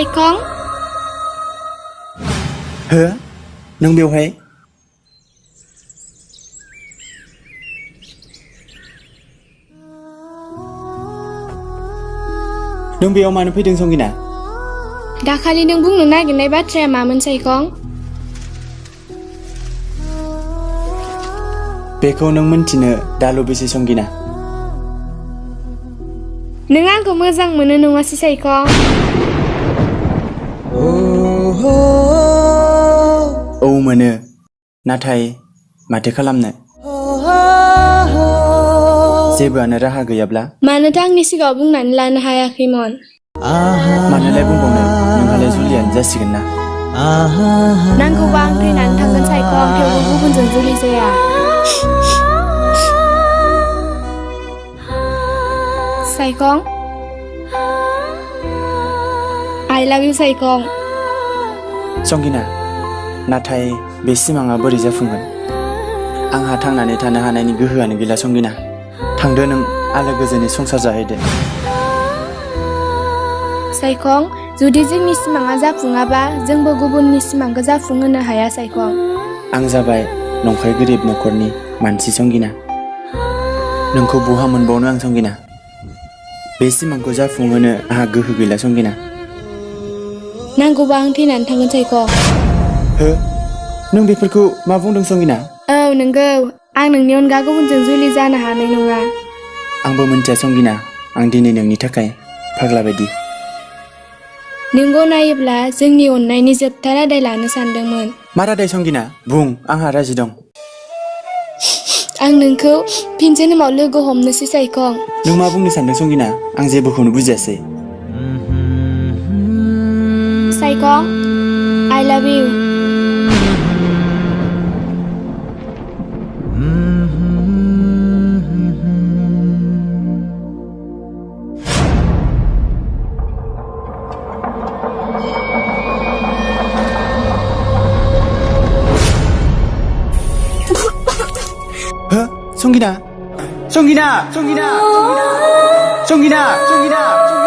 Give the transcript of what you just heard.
साइखं हो नों बेवहाय नों बेयाव मानो फैदों संगिना दाखालि नों बुंनो नागिरनाय बाथ्राया मामोन साइखं बेखौ नों मिन्थिनो दालु बेसे संगिना नों आंखौ मोजां मोनो नङासै साइखं औ मोनो नाथाय माथो खालामनो जेबोआनो राहा गैयाब्ला मानोथो आंनि सिगाङाव बुंनानै लानो हायाखैमोन मानोलाय बुंबावनो नोंहालाय जुलियानो जासिगोन ना नांगौबा आं थैनानै थांगोन साइखं थेवबो गुबुनजों जुलि जाया साइखं I love you साइखं संगिना नाथाय बे सिमाङा बोरै जाफुंगोन आंहा थांनानै थानो हानायनि गोहोआनो गैला संगिना थांदो नों आलो गोजोनै संसार जाहैदो साइखं जुदि जोंनि सिमाङा जाफुङाबा जोंबो गुबुननि सिमांखौ जाफुंहोनो हाया साइखं आं जाबाय नंखाय गोरिब न'खरनि मानसि संगिना नोंखौ बहा मोनबावनो आं संगिना बे सिमांखौ जाफुंहोनो आंहा गोहो गैला संगिना नांगौबा आं थैनानै थांगोन साइखं हो नों बेफोरखौ मा बुंदों संगिना औ नंगौ आं नोंनि अनगा गुबुनजों जुलि जानो हानाय नङा आंबो मिन्थिया संगिना आं दिनै नोंनि थाखाय फाग्ला बायदि नोंखौ नायोब्ला जोंनि अननायनि जोबथा रादाय लानो सानदोंमोन मा रादाय संगिना बुं आंहा राजि दं आं नोंखौ फिन जोनोमाव लोगो हमनोसै साइखं नों मा बुंनो सानदों संगिना आं जेबोखौनो बुजियासै साइखं I love you संगिना संगिना संगिना संगिना संगिना